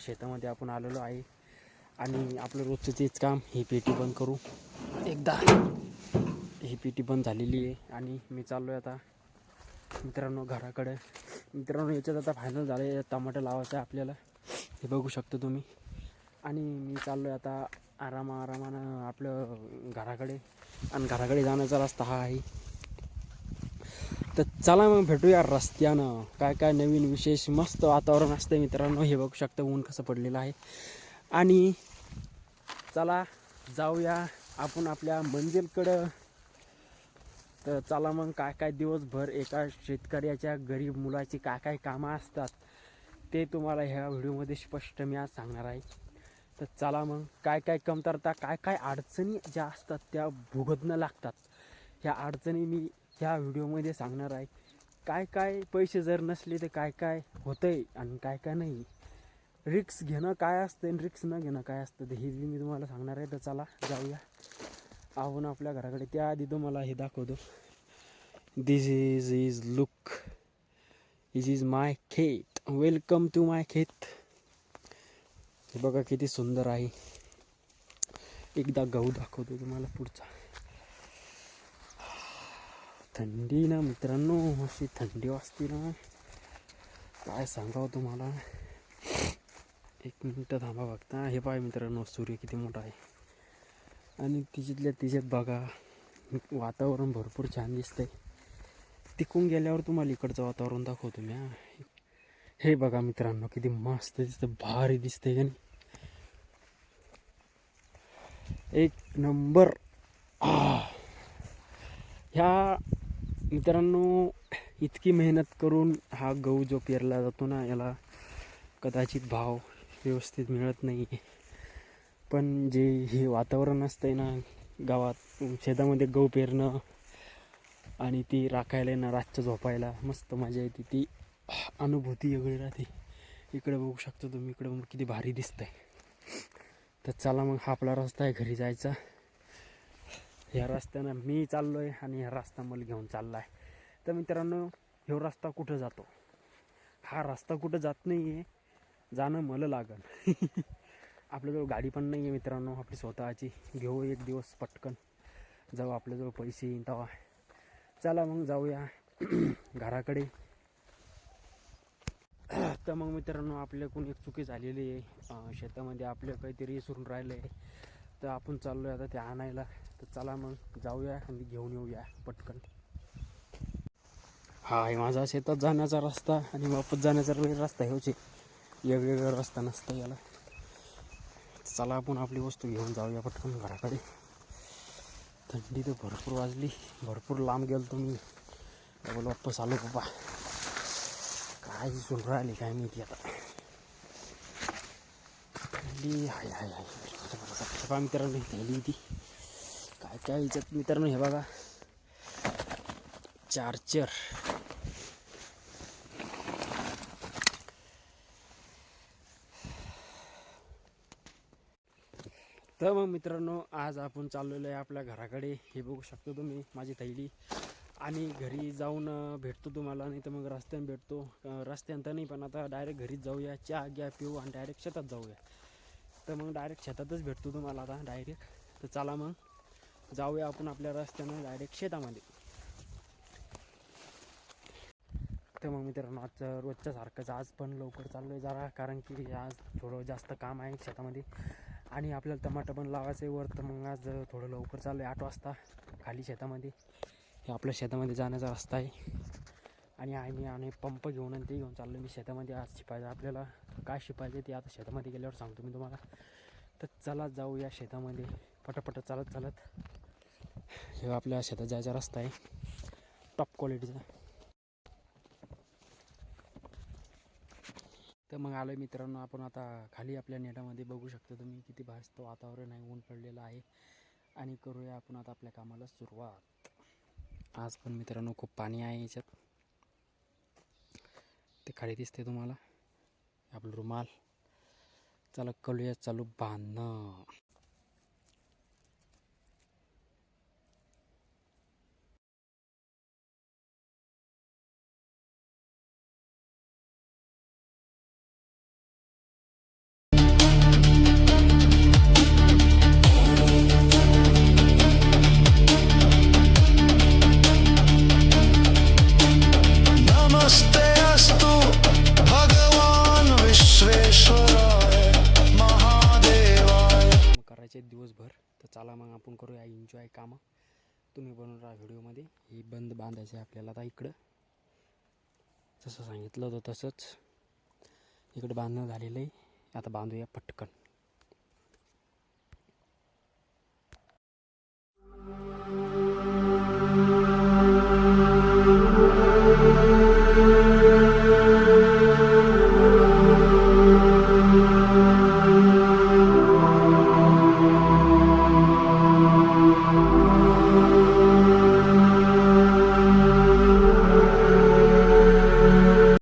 शेतामध्ये आपण आलेलो आहे आणि आपलं रोजचं तेच काम. ही पेटी बंद करू एकदा. ही पेटी बंद झालेली आहे आणि मी चाललो आहे आता मित्रांनो घराकडे. मित्रांनो याच्यात आता फायनल झालं आहे, टमाटर लावायचं आहे आपल्याला, हे बघू शकता तुम्ही. आणि मी चाललो आहे आता आरामानं आपलं घराकडे, आणि घराकडे जाण्याचा रस्ता हा आहे. तर चला मग भेटूया रस्त्यानं. काय काय नवीन विशेष, मस्त वातावरण असतं मित्रांनो. हे बघू शकता ऊन कसं पडलेलं आहे. आणि चला जाऊया आपण आपल्या मंजिलकडं. तर चला मग काय काय दिवसभर एका शेतकऱ्याच्या गरीब मुलाची काय काय कामं असतात ते तुम्हाला ह्या व्हिडिओमध्ये स्पष्ट मी आज सांगणार आहे. तर चला मग काय काय कमतरता, काय काय अडचणी ज्या असतात त्या भोगतणं लागतात, ह्या अडचणी मी ह्या व्हिडिओमध्ये सांगणार आहे. काय काय पैसे जर नसले तर काय काय होतं आहे आणि काय काय नाही. रिक्स घेणं काय असतं आणि रिक्स न घेणं काय असतं, हे मी तुम्हाला सांगणार आहे. तर चला जाऊया आपण आपल्या घराकडे. त्याआधी तुम्हाला हे दाखवतो. This is look, this is my खेत. वेलकम टू माय खेत. हे बघा किती सुंदर आहे. एकदा गहू दाखवतो तुम्हाला पुढचा. थंडी ना मित्रांनो, अशी थंडी वाजते ना, काय सांगावं तुम्हाला. एक मिनटं थांबा बघता. हे पाय मित्रांनो, सूर्य किती मोठा आहे आणि तिच्यातल्या तिच्यात बघा वातावरण भरपूर छान दिसतंय. तिकून गेल्यावर तुम्हाला इकडचं वातावरण दाखवतो मी. हे बघा मित्रांनो किती मस्त दिसतं, भारी दिसतंय का नाही, एक नंबर. ह्या मित्रांनो इतकी मेहनत करून हा गहू जो पेरला जातो ना, याला कदाचित भाव व्यवस्थित मिळत नाही. पण जे हे वातावरण असतंय ना गावात, शेतामध्ये गहू पेरणं आणि ती राखायला ना, रातचं झोपायला मस्त मजा येते, ती अनुभूती वेगळी राहते. इकडे बघू शकता तुम्ही, इकडे मग किती भारी दिसतंय. तर चला मग हा आपला रस्ता आहे घरी जायचा. ह्या रस्त्यानं मी चाललो आहे आणि ह्या रस्ता मला घेऊन चालला आहे. तर मित्रांनो ह्यो रस्ता कुठं जातो, हा रस्ता कुठं जात नाही आहे, जाणं मला लागन. आपल्याजवळ गाडी पण नाही आहे मित्रांनो आपली स्वतःची. घेऊ एक दिवस पटकन, जाऊ आपल्याजवळ पैसे येईन तेव्हा. चला मग जाऊया घराकडे. तर मग मित्रांनो आपल्याकडून एक चुकी झालेली आहे. शेतामध्ये आपलं काहीतरी विसरून राहिलं आहे, तर आपण चाललो आहे आता ते आणायला. तर चला मग जाऊया आणि घेऊन येऊया पटकन. हा आहे माझा शेतात जाण्याचा रस्ता आणि वापस जाण्याचा रस्ता. ह्योचे वेगवेगळा रस्ता नसतं याला. चला आपण आपली वस्तू घेऊन जाऊया पटकन घराकडे. थंडी तर भरपूर वाजली, भरपूर लांब गेलो तुम्ही, डबल वापस आलो बाबा. काय सुन राहिली काय माहिती आता. थंडी हाय हाय हाय. सफा मित्रांनो थंडी होती काय काय याच्यात मित्रांनो. हे बघा चार्जर. तर मग मित्रांनो आज आपण चाललेलो आहे आपल्या घराकडे. हे बघू शकतो तुम्ही माझी थैली. आणि घरी जाऊन भेटतो तुम्हाला, नाही तर मग रस्त्यानं भेटतो. रस्त्यानं तर नाही, पण आता डायरेक्ट घरीच जाऊया, चहा घ्या पिऊ आणि डायरेक्ट शेतात जाऊया. तर मग डायरेक्ट शेतातच भेटतो तुम्हाला आता डायरेक्ट. तर चला मग जाऊया आपण आपल्या रस्त्यानं डायरेक्ट शेतामध्ये. तर मग मित्रांनो आज रोजच्या सारखंच आज पण लवकर चाललो आहे जरा, कारण की आज थोडं जास्त काम आहे शेतामध्ये आणि आपल्याला टमाटर पण लावायचं आहे वर. तर मग आज थोडं लवकर चाललो आहे 8 वाजता खाली शेतामध्ये. हे आपल्या शेतामध्ये जाण्याचा रस्ता आहे. आणि पंप घेऊन आणि ते घेऊन चाललो मी शेतामध्ये आज शिपायचं आपल्याला. काय शिपायचं ते आता शेतामध्ये गेल्यावर सांगतो मी तुम्हाला. तर चला जाऊया शेतामध्ये पटापट चालत चालत. हे आपल्या शेतात जायचा रस्ता आहे टॉप क्वालिटीचा. तर मग आलो मित्रांनो आपण आता खाली आपल्या नेटामध्ये. बघू शकता तुम्ही किती भास्त वातावरण आहे, ऊन पडलेलं आहे. आणि करूया आपण आता आपल्या कामाला सुरुवात. आज पण मित्रांनो खूप पाणी आहे याच्यात, ते खाली दिसते तुम्हाला आपलं रुमाल. चला करूया चालू बांधणं. भर. तर चला मग आपण करूया एन्जॉय कामं. तुम्ही बनवून राहा व्हिडिओमध्ये. ही बंद बांधायचं आहे आपल्याला आता इकडं. जसं सांगितलं होतं तसंच इकडं बांधणं झालेलं आहे. आता बांधूया पटकन.